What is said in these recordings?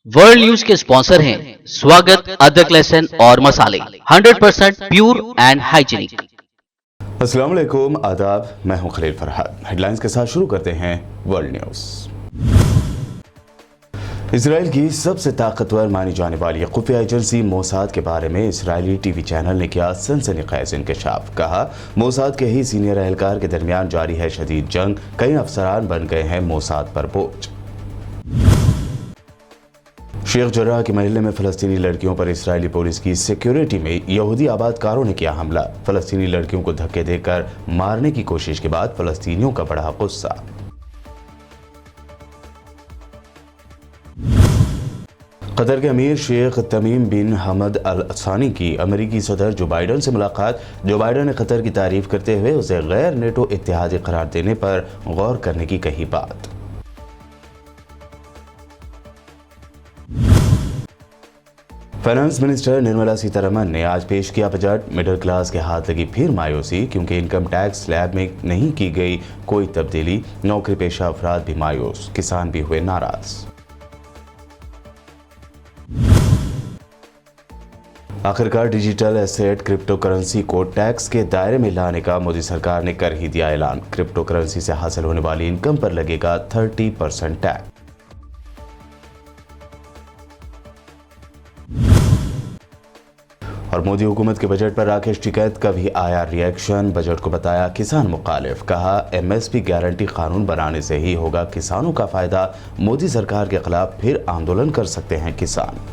World news के sponsor हैं स्वागत, अदरक, लहसुन और मसाले 100% प्योर एंड हाइजीनिक। अस्सलाम वालेकुम, आदाब। मैं हूं खलील फरहाद। हेडलाइंस के साथ शुरू करते हैं वर्ल्ड न्यूज। इसराइल की सबसे ताकतवर मानी जाने वाली खुफिया एजेंसी मोसाद के बारे में इसराइली टीवी चैनल ने किया सनसनीखेज इंकशाफ। कहा, मोसाद के ही सीनियर एहलकार के दरमियान जारी है शदीद जंग, कई अफसरान बन गए हैं मोसाद पर बोझ। शेख जर्राह के महल्ले में फ़लस्तीनी लड़कियों पर इस्राएली पुलिस की सिक्योरिटी में यहूदी आबादकारों ने किया हमला। फ़लस्तीनी लड़कियों को धक्के देकर मारने की कोशिश के बाद फ़लस्तीनियों का बढ़ा गुस्सा। कतर के अमीर शेख तमीम बिन हमद अल सानी की अमेरिकी सदर जो बाइडन से मुलाकात। जो बाइडन ने कतर की तारीफ करते हुए उसे गैर नेटो इत्तेहादी करार देने पर गौर करने की कही बात। फाइनेंस मिनिस्टर निर्मला सीतारमण ने आज पेश किया बजट। मिडिल क्लास के हाथ लगी फिर मायूसी, क्योंकि इनकम टैक्स स्लैब में नहीं की गई कोई तब्दीली। नौकरी पेशा अफराद भी मायूस, किसान भी हुए नाराज। आखिरकार डिजिटल एसेट क्रिप्टो करेंसी को टैक्स के दायरे में लाने का मोदी सरकार ने कर ही दिया ऐलान। क्रिप्टो करेंसी से हासिल होने वाली इनकम पर लगेगा 30% टैक्स। और मोदी हुकूमत के बजट पर राकेश टिकैत का भी आया रिएक्शन। बजट को बताया किसान मुखालिफ। कहा, एमएसपी गारंटी कानून बनाने से ही होगा किसानों का फायदा। मोदी सरकार के खिलाफ फिर आंदोलन कर सकते हैं किसान।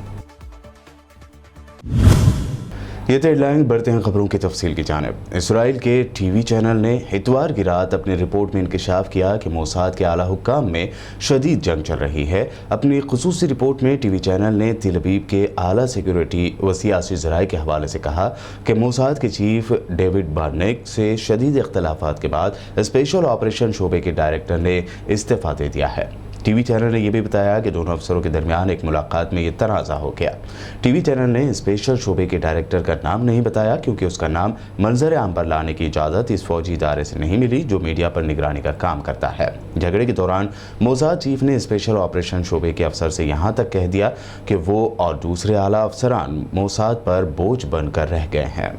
ये तो हेडलाइन। बढ़ते हैं खबरों की तफसील की जानिब। इसराइल के टीवी चैनल ने इतवार की रात अपनी रिपोर्ट में इंकशाफ किया कि मोसाद के आला हुक्काम में शदीद जंग चल रही है। अपनी खुसूसी रिपोर्ट में टीवी चैनल ने तेल अवीव के आला सिक्योरिटी व सियासी ज़राए के हवाले से कहा कि मोसाद के चीफ डेविड बार्नेक से शदीद इख्तलाफात के बाद स्पेशल ऑपरेशन शोबे के डायरेक्टर ने इस्तीफ़ा दे दिया है। टीवी चैनल ने यह भी बताया कि दोनों अफसरों के दरमियान एक मुलाकात में यह तनाज़ा हो गया। टीवी चैनल ने स्पेशल शोबे के डायरेक्टर का नाम नहीं बताया, क्योंकि उसका नाम मंजर आम पर लाने की इजाज़त इस फौजी इदारे से नहीं मिली जो मीडिया पर निगरानी का काम करता है। झगड़े के दौरान मोसाद चीफ ने स्पेशल ऑपरेशन शोबे के अफसर से यहाँ तक कह दिया कि वो और दूसरे आला अफसरान मोसाद पर बोझ बनकर रह गए हैं।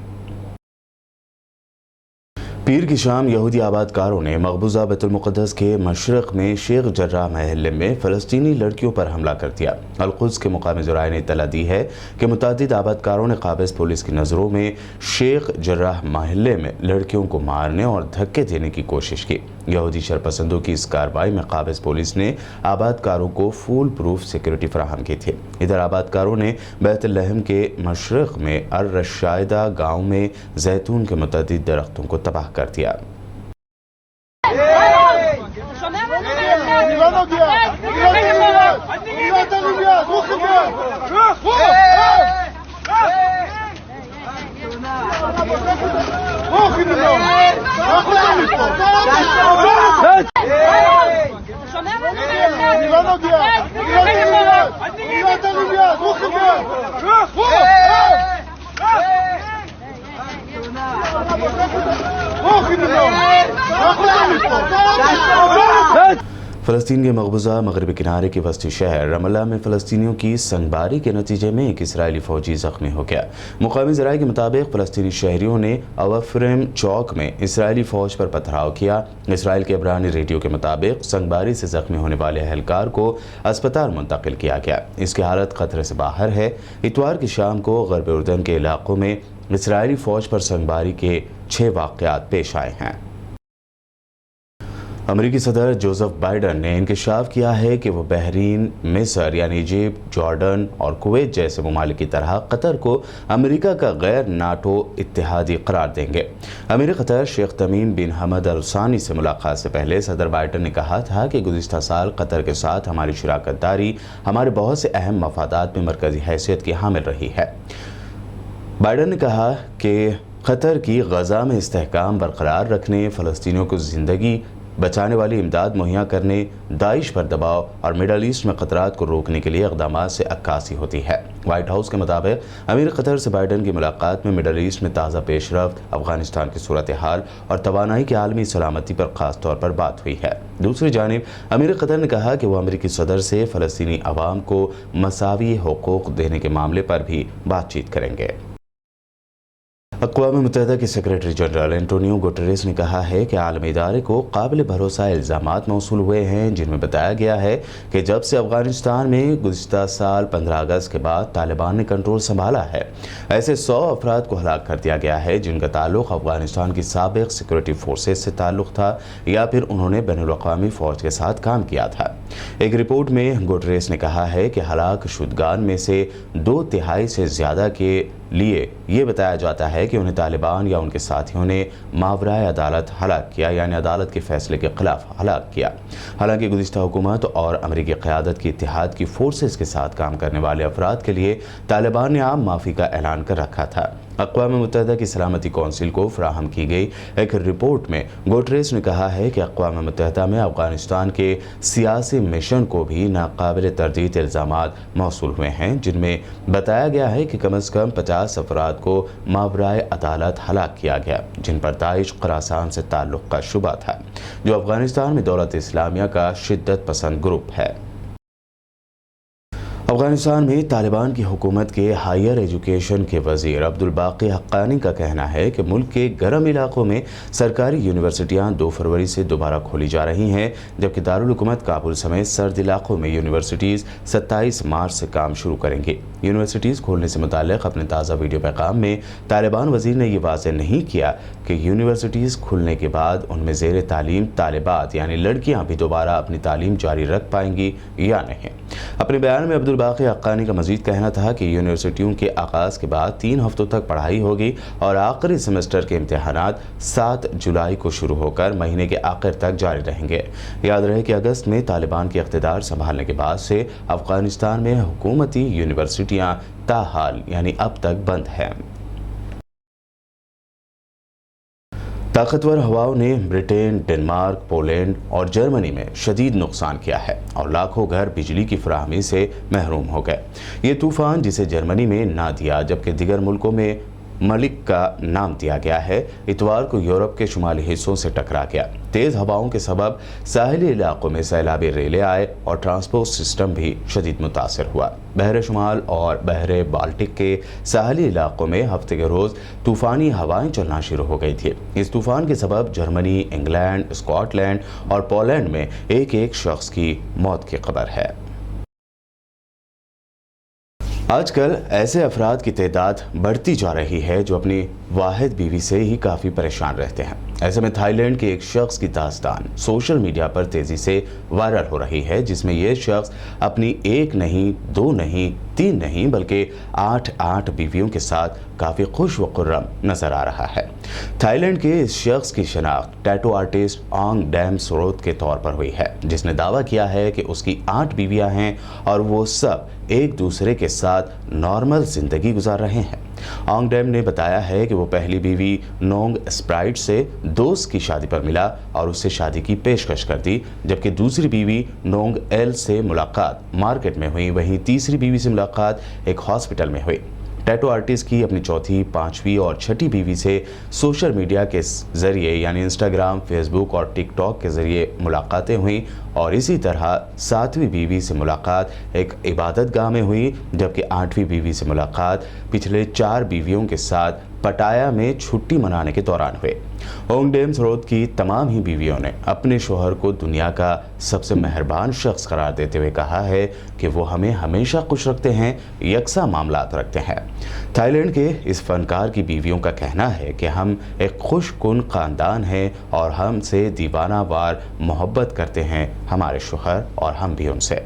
पीर की शाम यहूदी आबादकारों ने मकबूजा बैतुल मुक़द्दस के मशरक़ में शेख जर्राह महल्ले में फ़लस्तीनी लड़कियों पर हमला कर दिया। अल-कुद्स के मुकामी ज़राए ने इत्तला दी है कि मुतअद्दिद आबादकारों ने काबिज़ पुलिस की नज़रों में शेख जर्राह महल्ले में लड़कियों को मारने और धक्के देने की कोशिश की। यहूदी शरपसंदों की इस कार्रवाई में काबिज़ पुलिस ने आबादकारों को फुल प्रूफ सिक्योरिटी फराहम की थी। इधर आबादकारों ने बैतुल-लहम के मशरक़ में अर-रशायदा गाँव में जैतून के मुतअद्दिद दरख्तों को तबाह कर दिया। फ़लस्तीन के मकबूजा मगरबी किनारे के वस्ती शहर रमल्ला में फ़लस्तीनियों की संगबारी के नतीजे में एक इसराइली फ़ौजी ज़ख्मी हो गया। मुकामी ज़राए के मुताबिक फ़लस्तीनी शहरियों ने अवफ्रेम चौक में इसराइली फ़ौज पर पथराव किया। इसराइल के इब्रानी रेडियो के मुताबिक संगबारी से ज़ख्मी होने वाले एहलकार को अस्पताल मुंतकिल किया गया। इसकी हालत खतरे से बाहर है। इतवार की शाम को गरब उर्दन के इलाकों में इसराइली फ़ौज पर संगबारी के 6 वाक़यात पेश आए हैं। अमेरिकी सदर जोसेफ बाइडन ने इंकशाफ किया है कि वो बहरीन, मिस्र यानी इजिप्ट, जॉर्डन और कुवैत जैसे ममालिक की तरह कतर को अमेरिका का गैर नाटो इत्तेहादी करार देंगे। अमीर कतर शेख तमीम बिन हमद अल सानी से मुलाकात से पहले सदर बाइडन ने कहा था कि गुज़िश्ता साल कतर के साथ हमारी शराकत दारी हमारे बहुत से अहम मफादात में मरकज़ी हैसियत की हामिल रही है। बाइडन ने कहा कि कतर की गजा में इस्तेहकाम बरकरार रखने, फ़लस्तीनियों को ज़िंदगी बचाने वाली इमदाद मुहैया करने, दाइश पर दबाव और मिडल ईस्ट में खतरात को रोकने के लिए इक़दामात से अक्कासी होती है। व्हाइट हाउस के मुताबिक अमीर कतर से बाइडन की मुलाकात में मिडल ईस्ट में ताज़ा पेशरफ्त, अफगानिस्तान की सूरत हाल और तवानाई की आलमी सलामती पर खास तौर पर बात हुई है। दूसरी जानिब अमीर कतर ने कहा कि वो अमेरिकी सदर से फ़लस्तीनी अवाम को मसावी हुकूक देने के मामले पर भी बातचीत करेंगे। अक़वाम मुत्तहिदा के सेक्रेटरी जनरल एंटोनियो गुटेरेस ने कहा है कि आलमी इदारे को काबिल भरोसा इल्ज़ामात मौसूल हुए हैं, जिनमें बताया गया है कि जब से अफगानिस्तान में गुज़िश्ता साल 15 अगस्त के बाद तालिबान ने कंट्रोल संभाला है, ऐसे 100 अफराद को हलाक कर दिया गया है जिनका ताल्लुक अफगानिस्तान की साबिक़ सिक्योरिटी फोर्सेज से ताल्लुक़ था या फिर उन्होंने बैनुल-अक़वामी फ़ौज के साथ काम किया था। एक रिपोर्ट में गुटेरेस ने कहा है कि हलाक शुदगान में से 2/3 से ज़्यादा के लिए ये बताया जाता है कि उन्हें तालिबान या उनके साथियों ने मावराए अदालत हलाक किया, यानी अदालत के फैसले के खिलाफ हलाक किया। हालांकि गुज़िश्ता हुकूमत और अमेरिकी क़यादत की इत्तेहाद की फोर्सेस के साथ काम करने वाले अफराद के लिए तालिबान ने आम माफ़ी का ऐलान कर रखा था। अक़वाम मुत्तहिदा की सलामती कौंसिल को फराहम की गई एक रिपोर्ट में गुटेरेस ने कहा है कि अक़वाम मुत्तहिदा में अफ़गानिस्तान के सियासी मिशन को भी नाकाबिल तरदीद इल्ज़ामात मौसूल हुए हैं, जिनमें बताया गया है कि कम अज़ कम 50 अफराद को मावराए अदालत हलाक किया गया, जिन पर दाइश ख़ुरासान से ताल्लुक़ का शुबा था, जो अफ़गानिस्तान में दौलत इस्लामिया का शिद्दत पसंद ग्रुप है। अफगानिस्तान में तालिबान की हुकूमत के हायर एजुकेशन के वज़ीर अब्दुल बाकी हक्कानी का कहना है कि मुल्क के गर्म इलाकों में सरकारी यूनिवर्सिटियां 2 फरवरी से दोबारा खोली जा रही हैं, जबकि दारुल हुकूमत काबुल समेत सर्द इलाकों में यूनिवर्सिटीज़ 27 मार्च से काम शुरू करेंगी। यूनिवर्सिटीज़ खोलने से मुताल्लिक़ अपने ताज़ा वीडियो पैगाम में तालिबान वज़ीर ने यह वाज़ेह नहीं किया कि यूनिवर्सिटीज़ खुलने के बाद उनमें ज़ेर तालीम तालिबात यानी लड़कियाँ भी दोबारा अपनी तालीम जारी रख पाएंगी या नहीं। अपने बयान में अब्दुल बाकी हक्कानी का मजीद कहना था कि यूनिवर्सिटियों के आगाज़ के बाद 3 हफ्तों तक पढ़ाई होगी और आखिरी सेमेस्टर के इम्तहानात 7 जुलाई को शुरू होकर महीने के आखिर तक जारी रहेंगे। याद रहे कि अगस्त में तालिबान के इक़्तिदार संभालने के बाद से अफगानिस्तान में हुकूमती यूनिवर्सिटियाँ ताहाल यानी अब तक बंद हैं। ताकतवर हवाओं ने ब्रिटेन, डेनमार्क, पोलैंड और जर्मनी में शदीद नुकसान किया है और लाखों घर बिजली की फराहमी से महरूम हो गए। ये तूफ़ान, जिसे जर्मनी में नादिया जबकि दिगर मुल्कों में मलिक का नाम दिया गया है, इतवार को यूरोप के शुमाली हिस्सों से टकरा गया। तेज़ हवाओं के सबब साहिली इलाकों में सैलाबी रेले आए और ट्रांसपोर्ट सिस्टम भी शदीद मुतासर हुआ। बहरे शुमाल और बहरे बाल्टिक के साहिली इलाकों में हफ्ते के रोज़ तूफ़ानी हवाएं चलना शुरू हो गई थी। इस तूफ़ान के सबब जर्मनी, इंग्लैंड, स्कॉटलैंड और पोलैंड में एक शख्स की मौत की खबर है। आजकल ऐसे अफराद की तादाद बढ़ती जा रही है जो अपनी वाहिद बीवी से ही काफ़ी परेशान रहते हैं। ऐसे में थाईलैंड के एक शख्स की दास्तान सोशल मीडिया पर तेज़ी से वायरल हो रही है, जिसमें यह शख्स अपनी 1 नहीं, 2 नहीं, 3 नहीं बल्कि 8 बीवियों के साथ काफ़ी खुश व खुर्रम नजर आ रहा है। थाईलैंड के इस शख्स की शनाख्त टैटू आर्टिस्ट ऑन्ग डैम सोरोत के तौर पर हुई है, जिसने दावा किया है कि उसकी 8 बीवियां हैं और वो सब एक दूसरे के साथ नॉर्मल जिंदगी गुजार रहे हैं। ऑन्ग डैम ने बताया है कि वो पहली बीवी नोंग स्प्राइट से दोस्त की शादी पर मिला और उससे शादी की पेशकश कर दी, जबकि दूसरी बीवी नोंग एल से मुलाकात मार्केट में हुई। वहीं तीसरी बीवी से मुलाकात एक हॉस्पिटल में हुई। टैटू आर्टिस्ट की अपनी चौथी, 5वीं और 6ठी बीवी से सोशल मीडिया के ज़रिए यानी इंस्टाग्राम, फेसबुक और टिकटॉक के ज़रिए मुलाकातें हुई और इसी तरह 7वीं बीवी से मुलाकात एक इबादत गाह में हुई, जबकि 8वीं बीवी से मुलाकात पिछले 4 बीवियों के साथ पटाया में छुट्टी मनाने के दौरान हुए। ऑन्ग डैम सोरोत की तमाम ही बीवियों ने अपने शोहर को दुनिया का सबसे मेहरबान शख्स करार देते हुए कहा है कि वो हमें हमेशा खुश रखते हैं, यकसा मामलात रखते हैं। थाईलैंड के इस फनकार की बीवियों का कहना है कि हम एक खुशकुन ख़ानदान हैं और हमसे दीवाना वार मोहब्बत करते हैं हमारे शोहर और हम भी उनसे।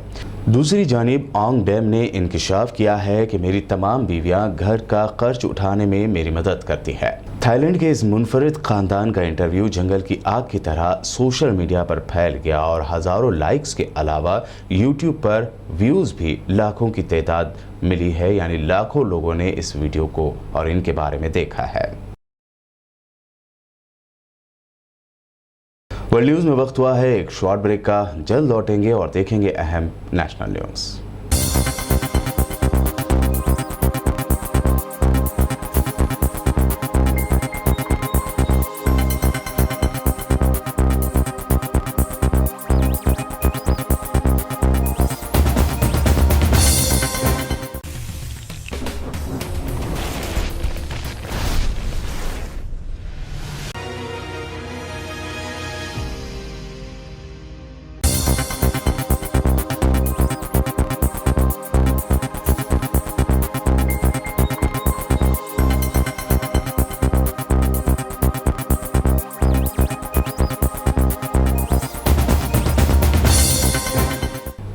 दूसरी जानिब ऑन्ग डैम ने इंकिशाफ किया है कि मेरी तमाम बीवियां घर का खर्च उठाने में मेरी मदद करती है। थाईलैंड के इस मुनफरिद खानदान का इंटरव्यू जंगल की आग की तरह सोशल मीडिया पर फैल गया और हज़ारों लाइक्स के अलावा यूट्यूब पर व्यूज़ भी लाखों की तादाद मिली है, यानी लाखों लोगों ने इस वीडियो को और इनके बारे में देखा है। वर्ल्ड न्यूज़ में वक्त हुआ है एक शॉर्ट ब्रेक का। जल्द लौटेंगे और देखेंगे अहम नेशनल न्यूज़।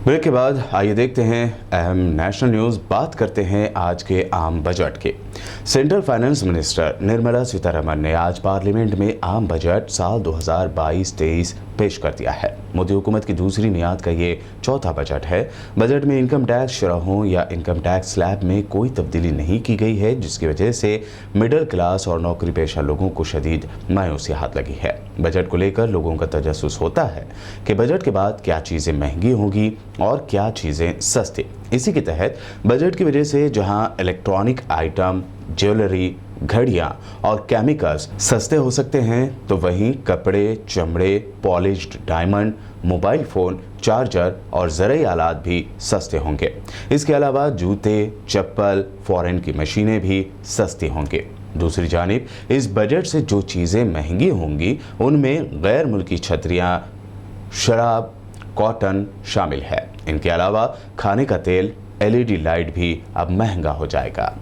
ब्रेक के बाद आइए देखते हैं अहम नेशनल न्यूज़। बात करते हैं आज के आम बजट के। Central finance minister Nirmala Sitharaman ने आज पार्लियामेंट में आम बजट साल 2022-23 पेश कर दिया है। मोदी हुकूमत की दूसरी मियाद का ये चौथा बजट है। बजट में इनकम टैक्स शरहों या इनकम टैक्स स्लैब में कोई तब्दीली नहीं की गई है, जिसकी वजह से मिडिल क्लास और नौकरी पेशा लोगों को शदीद मायूसी हाथ लगी है। बजट को लेकर लोगों का तजस्सुस होता है कि बजट के बाद क्या चीज़ें महंगी होंगी और क्या चीज़ें सस्ती। इसी के तहत बजट की वजह से जहां इलेक्ट्रॉनिक आइटम, ज्वेलरी, घड़ियां और केमिकल्स सस्ते हो सकते हैं, तो वहीं कपड़े, चमड़े, polished diamond, mobile phone, charger और ज़रूरी आलात भी सस्ते होंगे। इसके अलावा जूते, चप्पल, फॉरेन की मशीनें भी सस्ती होंगी। दूसरी जानिब इस बजट से जो चीज़ें महंगी होंगी उनमें गैर मुल्की छतरियाँ, शराब, कॉटन शामिल है। इनके अलावा खाने का तेल, LED लाइट भी अब महंगा हो जाएगा।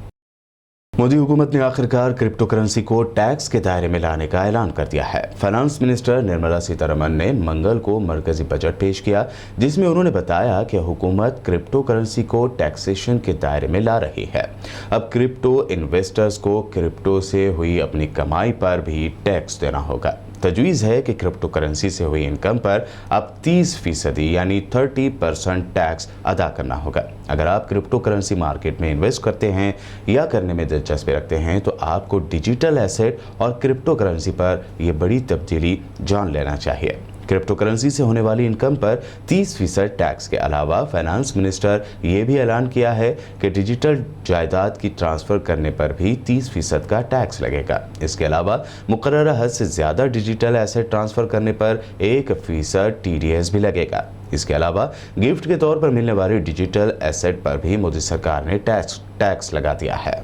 मोदी हुकूमत ने आखिरकार क्रिप्टो करेंसी को टैक्स के दायरे में लाने का ऐलान कर दिया है। फाइनेंस मिनिस्टर निर्मला सीतारमण ने मंगल को मरकजी बजट पेश किया, जिसमें उन्होंने बताया कि हुकूमत क्रिप्टो करेंसी को टैक्सेशन के दायरे में ला रही है। अब क्रिप्टो इन्वेस्टर्स को क्रिप्टो से हुई अपनी कमाई पर भी टैक्स देना होगा। तजवीज़ है कि क्रिप्टो करेंसी से हुई इनकम पर अब 30% यानी 30% टैक्स अदा करना होगा। अगर आप क्रिप्टो करेंसी मार्केट में इन्वेस्ट करते हैं या करने में दिलचस्पी रखते हैं, तो आपको डिजिटल एसेट और क्रिप्टो करेंसी पर यह बड़ी तब्दीली जान लेना चाहिए। क्रिप्टो करेंसी से होने वाली इनकम पर 30% टैक्स के अलावा फाइनेंस मिनिस्टर ये भी ऐलान किया है कि डिजिटल जायदाद की ट्रांसफ़र करने पर भी 30% का टैक्स लगेगा। इसके अलावा मुकर्ररा हद से ज़्यादा डिजिटल एसेट ट्रांसफ़र करने पर 1% TDS भी लगेगा। इसके अलावा गिफ्ट के तौर पर मिलने वाले डिजिटल एसेट पर भी मोदी सरकार ने टैक्स लगा दिया है।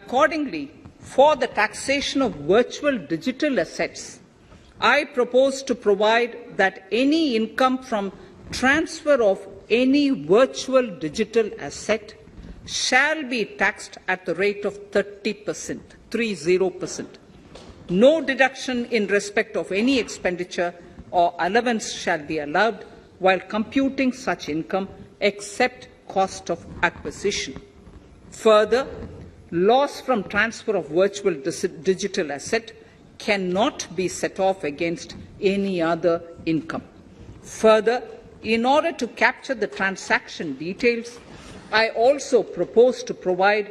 Accordingly, for the taxation of virtual digital assets, I propose to provide that any income from transfer of any virtual digital asset shall be taxed at the rate of 30%, 30%. No deduction in respect of any expenditure or allowance shall be allowed while computing such income except cost of acquisition. Further, loss from transfer of virtual digital asset cannot be set off against any other income. Further, in order to capture the transaction details, I also propose to provide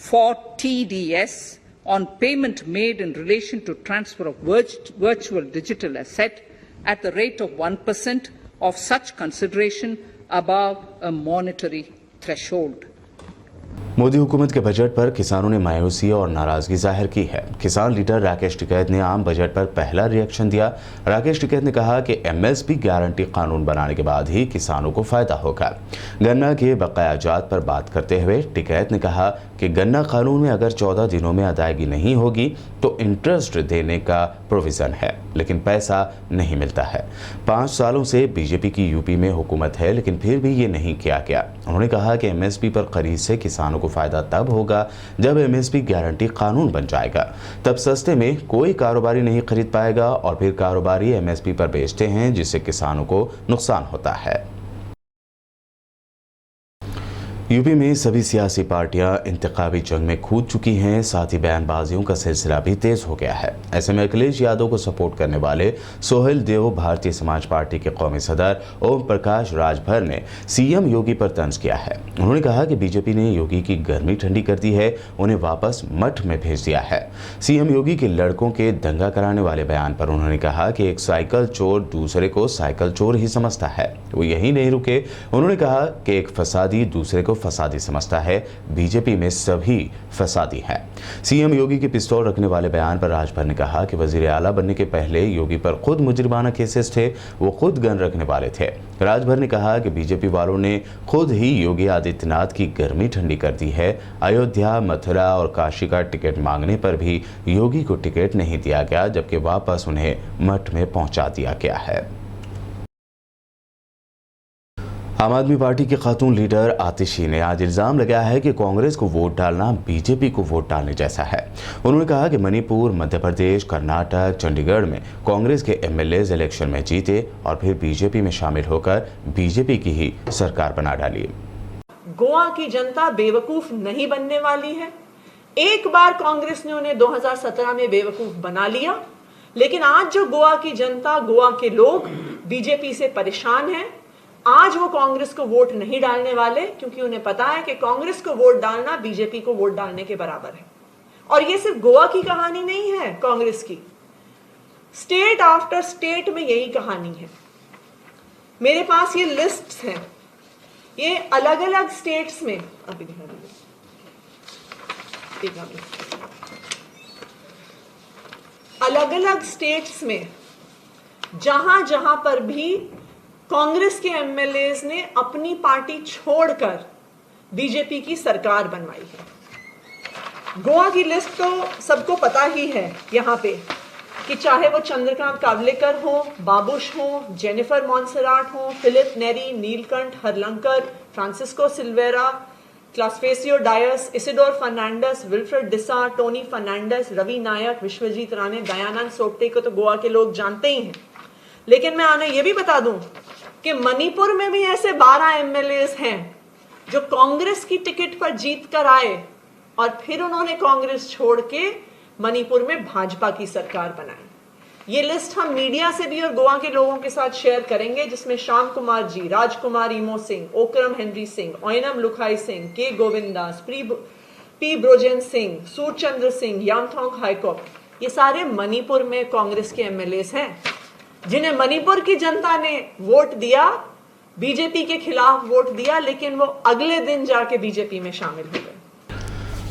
for TDS on payment made in relation to transfer of virtual digital asset at the rate of 1% of such consideration above a monetary threshold. Modi हुकूमत के budget पर किसानों ने मायूसी और नाराजगी जाहिर की है। किसान लीडर राकेश टिकैत ने आम बजट पर पहला रिएक्शन दिया। राकेश टिकैत ने कहा कि MSP गारंटी कानून बनाने के बाद ही किसानों को फायदा होगा। गन्ना के बकायाजात पर बात करते हुए टिकैत ने कहा कि गन्ना कानून में अगर 14 दिनों में अदायगी नहीं होगी तो इंटरेस्ट देने का प्रोविज़न है, लेकिन पैसा नहीं मिलता है। 5 सालों से बीजेपी की यूपी में हुकूमत है, लेकिन फिर भी ये नहीं किया गया। उन्होंने कहा कि MSP पर खरीद से किसानों को फायदा तब होगा जब MSP गारंटी कानून बन जाएगा। तब सस्ते में कोई कारोबारी नहीं खरीद पाएगा और फिर कारोबारी MSP पर बेचते हैं, जिससे किसानों को नुकसान होता है। यूपी में सभी सियासी पार्टियां इंतखाबी जंग में कूद चुकी हैं, साथ ही बयानबाजियों का सिलसिला भी तेज हो गया है। ऐसे में अखिलेश यादव को सपोर्ट करने वाले सोहेल देव, भारतीय समाज पार्टी के कौमी सदर ओम प्रकाश राजभर ने सीएम योगी पर तंज किया है। उन्होंने कहा कि बीजेपी ने योगी की गर्मी ठंडी कर दी है, उन्हें वापस मठ में भेज दिया है। सीएम योगी के लड़कों के दंगा कराने वाले बयान पर उन्होंने कहा कि एक साइकिल चोर दूसरे को साइकिल चोर ही समझता है। वो यही नहीं रुके, उन्होंने कहा कि एक फसादी दूसरे को फसादी समझता है, बीजेपी में सभी फसादी हैं। सीएम योगी के पिस्तौल रखने वाले बयान पर राजभर ने कहा कि वजीर आला बनने के पहले योगी पर खुद मुजरिमाना केसेस थे, वो खुद गन रखने वाले थे। राजभर ने कहा कि बीजेपी वालों ने खुद ही योगी आदित्यनाथ की गर्मी ठंडी कर दी है। अयोध्या, मथुरा और काशी का टिकट मांगने पर भी योगी को टिकट नहीं दिया गया, जबकि वापस उन्हें मठ में पहुंचा दिया गया है। आम आदमी पार्टी के खातून लीडर आतिशी ने आज इल्जाम लगाया है कि कांग्रेस को वोट डालना बीजेपी को वोट डालने जैसा है। उन्होंने कहा कि मणिपुर, मध्य प्रदेश, कर्नाटक, चंडीगढ़ में कांग्रेस के एमएलएज इलेक्शन में जीते और फिर बीजेपी में शामिल होकर बीजेपी की ही सरकार बना डाली। गोवा की जनता बेवकूफ नहीं बनने वाली है। एक बार कांग्रेस ने उन्हें 2017 में बेवकूफ बना लिया, लेकिन आज जो गोवा की जनता, गोवा के लोग बीजेपी से परेशान हैं। आज वो कांग्रेस को वोट नहीं डालने वाले, क्योंकि उन्हें पता है कि कांग्रेस को वोट डालना बीजेपी को वोट डालने के बराबर है। और ये सिर्फ गोवा की कहानी नहीं है कांग्रेस की, स्टेट आफ्टर स्टेट में यही कहानी है। मेरे पास ये लिस्ट्स हैं, ये अलग अलग स्टेट्स में, अभी अलग अलग स्टेट्स में जहां जहां पर भी कांग्रेस के एमएलएज ने अपनी पार्टी छोड़कर बीजेपी की सरकार बनवाई है। गोवा की लिस्ट तो सबको पता ही है यहाँ पे, कि चाहे वो चंद्रकांत कावलेकर हो, बाबुश हो, जेनिफर मॉन्सेराट हो, Philip Neri, Nilkanth Halarnkar, Francisco Silveira, Clafasio Dias, Isidore Fernandes, Wilfred D'Sa, Tony Fernandes, Ravi Naik, Vishwajit Rane, Dayanand Sopte को तो गोवा के लोग जानते ही हैं। लेकिन मैं आने ये भी बता दूं कि मणिपुर में भी ऐसे 12 एमएलएज हैं जो कांग्रेस की टिकट पर जीत कर आए और फिर उन्होंने कांग्रेस छोड़ के मणिपुर में भाजपा की सरकार बनाई। ये लिस्ट हम मीडिया से भी और गोवा के लोगों के साथ शेयर करेंगे, जिसमें श्याम कुमार जी, राजकुमार इमो सिंह, ओकरम हेनरी सिंह, ओयनम लुखाई सिंह, के गोविंदास, पी ब्रोजेन सिंह, सूरचंद्र सिंह, यामथोंग हाईकोप, ये सारे मणिपुर में कांग्रेस के एमएलएज हैं, जिन्हें मणिपुर की जनता ने वोट दिया, बीजेपी के खिलाफ वोट दिया, लेकिन वो अगले दिन जाके बीजेपी में शामिल हो गए।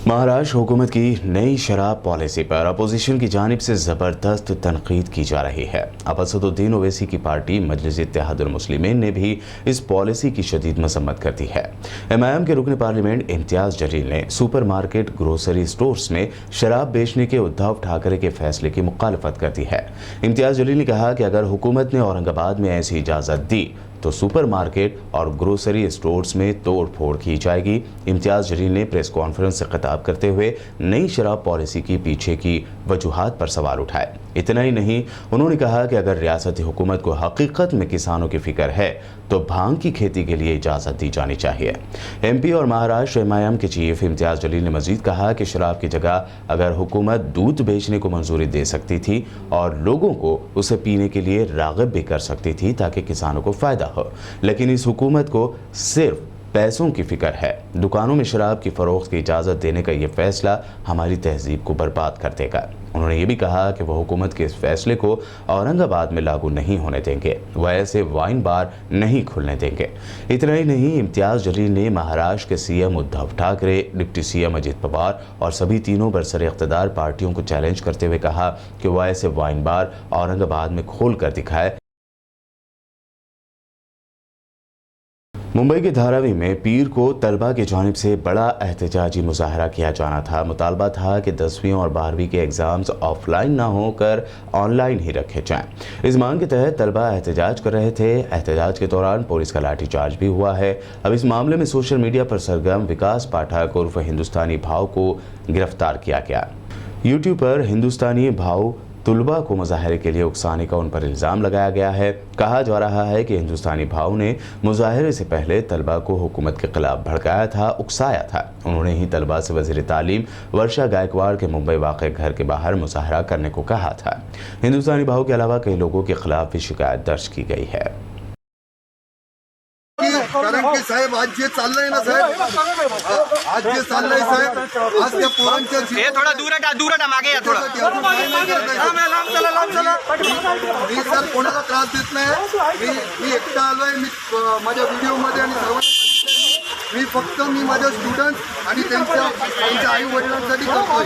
महाराष्ट्र हुकूमत की नई शराब पॉलिसी पर अपोजिशन की जानिब से ज़बरदस्त तनकीद की जा रही है। अब असदुद्दीन ओवैसी की पार्टी मजलिस इत्तेहादुल मुस्लिमीन ने भी इस पॉलिसी की शदीद मजम्मत कर दी है। एमआईएम के रुकन पार्लियामेंट इम्तियाज़ जलील ने सुपर मार्केट, ग्रोसरी स्टोर्स में शराब बेचने के उद्धव ठाकरे के फैसले की मुखालफत कर दी है। इम्तियाज़ जलील ने कहा कि अगर हुकूमत ने औरंगाबाद में ऐसी इजाज़त दी तो सुपरमार्केट और ग्रोसरी स्टोर्स में तोड़ फोड़ की जाएगी। इम्तियाज़ जलील ने प्रेस कॉन्फ्रेंस से खिताब करते हुए नई शराब पॉलिसी की पीछे की वजूहात पर सवाल उठाए। इतना ही नहीं, उन्होंने कहा कि अगर रियासती हुकूमत को हकीकत में किसानों की फिक्र है तो भांग की खेती के लिए इजाज़त दी जानी चाहिए। एमपी और महाराष्ट्र एमआईएम के चीफ इम्तियाज़ जलील ने मजीद कहा कि शराब की जगह अगर हुकूमत दूध बेचने को मंजूरी दे सकती थी और लोगों को उसे पीने के लिए राग़िब भी कर सकती थी ताकि किसानों को फ़ायदा हो, लेकिन इस हुकूमत को सिर्फ पैसों की फिक्र है। दुकानों में शराब की फरोख्त की इजाज़त देने का ये फैसला हमारी तहजीब को बर्बाद कर देगा। उन्होंने ये भी कहा कि वह हुकूमत के इस फैसले को औरंगाबाद में लागू नहीं होने देंगे, वह ऐसे वाइन बार नहीं खुलने देंगे। इतना ही नहीं, इम्तियाज़ जलील ने महाराष्ट्र के CM Uddhav Thackeray, deputy CM Ajit Pawar और सभी तीनों बरसर इक़्तिदार पार्टियों को चैलेंज करते हुए कहा कि वह ऐसे वाइन बार औरंगाबाद में खोल कर दिखाए। मुंबई के धारावी में पीर को तलबा की जानिब से बड़ा एहतजाजी मुजाहरा किया जाना था। मुतालबा था कि 10वीं और 12वीं के एग्ज़ाम्स ऑफलाइन ना होकर ऑनलाइन ही रखे जाएं। इस मांग के तहत तलबा एहतजाज कर रहे थे। एहतजाज के दौरान पुलिस का लाठीचार्ज भी हुआ है। अब इस मामले में सोशल मीडिया पर सरगर्म विकास पाठक उर्फ हिंदुस्तानी भाव को गिरफ्तार किया गया। यूट्यूब पर हिंदुस्तानी भाव तुलबा को मुजाहरे के लिए उकसाने का उन पर इल्ज़ाम लगाया गया है। कहा जा रहा है कि हिंदुस्तानी भाव ने मुजाहरे से पहले तलबा को हुकूमत के खिलाफ भड़काया था, उकसाया था। उन्होंने ही तलबा से वज़ीर तालीम वर्षा गायकवाड़ के मुंबई वाक़े घर के बाहर मुजाहरा करने को कहा था। हिंदुस्तानी भाव के अलावा कई लोगों के खिलाफ भी शिकायत दर्ज की गई है। कारण की साहेब आज जे चाललंय ना साहेब, आज जे चाललंय साहेब, आज त्या पोरांच्या थोडा दूर हटा मागे या थोडा मी सर कोणाला त्रास देत नाही। मी एकटा आलोय, मी माझ्या व्हिडिओ मध्ये आणि सर्व मी माझ्या स्टुडंट आणि त्यांच्या आई वडिलांसाठी करतोय।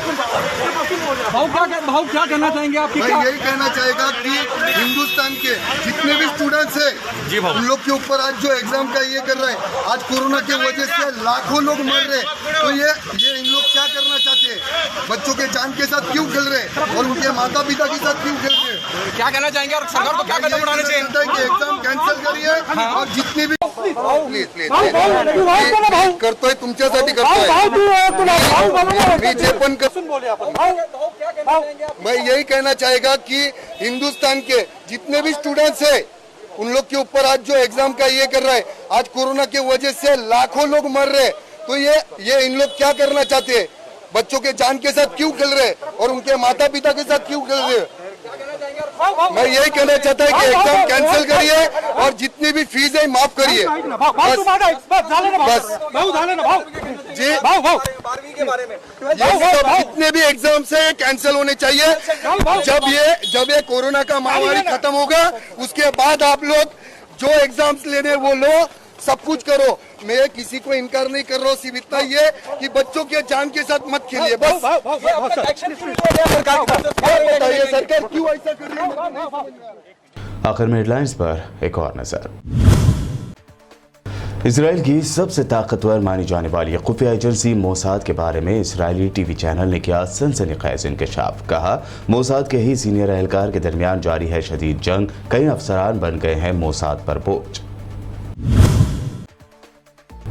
भाऊ क्या कहना चाहेंगे आप? मैं यही कहना चाहेगा कि हिंदुस्तान के जितने भी स्टूडेंट्स हैं उन लोग के ऊपर आज जो एग्जाम का ये कर रहे हैं, आज कोरोना के वजह से लाखों लोग मर रहे हैं, तो ये इन लोग क्या करना चाहते हैं? बच्चों के जान के साथ क्यों खेल रहे हैं और उनके माता पिता के साथ क्यों खेल रहे हैं? क्या कहना चाहेंगे और सरकार को क्या कदम उठाने चाहिए? एग्जाम कैंसिल करिए और जितनी भी प्लीज करतोय तुमच्यासाठी करतोय। मी जे पण मैं यही कहना चाहेगा कि हिंदुस्तान के जितने भी स्टूडेंट्स हैं उन लोग के ऊपर आज जो एग्जाम का ये कर रहा है, आज कोरोना के वजह से लाखों लोग मर रहे हैं, तो ये इन लोग क्या करना चाहते हैं? बच्चों के जान के साथ क्यों खेल रहे हैं और उनके माता पिता के साथ क्यों खेल रहे हैं? मैं यही कहना चाहता हूँ कि एग्जाम कैंसिल करिए और जितनी भी फीस है माफ करिए। बस जी जितने भी एग्जाम्स है कैंसिल होने चाहिए। जब ये कोरोना का महामारी खत्म होगा उसके बाद आप लोग जो एग्जाम्स लेने वो लो, सब कुछ करो। मैं किसी को इनकार नहीं कर रहा हूँ, सिर्फ इतना ये कि बच्चों के जान के साथ मत खेलिए। बस बताइए सरकार क्यों ऐसा कर रही है? आखिर में हेडलाइंस पर एक और नजर। इसराइल की सबसे ताकतवर मानी जाने वाली खुफिया एजेंसी मोसाद के बारे में इसराइली टीवी चैनल ने किया सनसनीखेज इंकशाफ। कहा, मोसाद के ही सीनियर एहलकार के दरमियान जारी है शदीद जंग, कई अफसरान बन गए हैं मोसाद पर बोझ।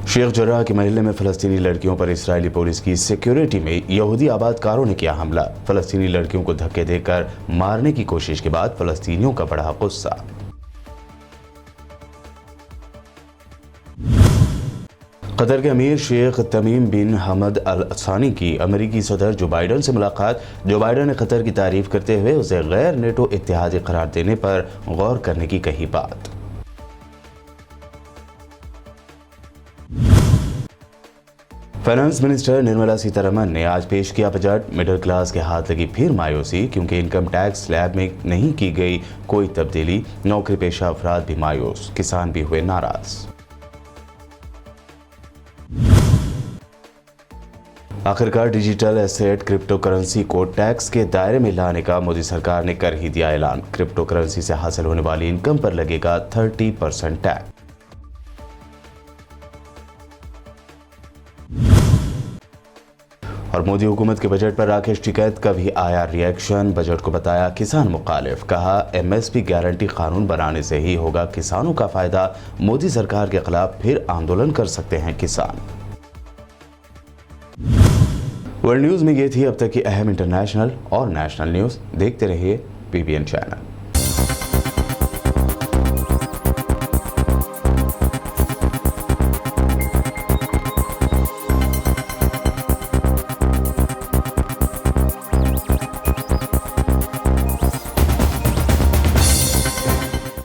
शेख जर्राह के महल्ले में फलस्तीनी लड़कियों पर इसराइली पुलिस की सिक्योरिटी में यहूदी आबादकारों ने किया हमला। फलस्तीनी लड़कियों को धक्के देकर मारने की कोशिश के बाद फलस्तीनियों का बढ़ा गुस्सा। कतर के अमीर शेख तमीम बिन हमद अल सानी की अमेरिकी सदर जो बाइडन से मुलाकात। जो बाइडन ने कतर की तारीफ करते हुए उसे गैर नेटो इत्तेहादी करार देने पर गौर करने की कही बात। फाइनेंस मिनिस्टर निर्मला सीतारमण ने आज पेश किया बजट। मिडिल क्लास के हाथ लगी फिर मायूसी, क्योंकि इनकम टैक्स स्लैब में नहीं की गई कोई तब्दीली। नौकरी पेशा अफराद भी मायूस, किसान भी हुए नाराज। आखिरकार डिजिटल एसेट क्रिप्टो करेंसी को टैक्स के दायरे में लाने का मोदी सरकार ने कर ही दिया ऐलान। क्रिप्टो करेंसी से हासिल होने वाली इनकम पर लगेगा 30% टैक्स। और मोदी हुकूमत के बजट पर राकेश टिकैत का भी आया रिएक्शन। बजट को बताया किसान मुखालिफ। कहा, एमएसपी गारंटी कानून बनाने से ही होगा किसानों का फायदा। मोदी सरकार के खिलाफ फिर आंदोलन कर सकते हैं किसान। वर्ल्ड न्यूज में ये थी अब तक की अहम इंटरनेशनल और नेशनल न्यूज। देखते रहिए PBN चैनल।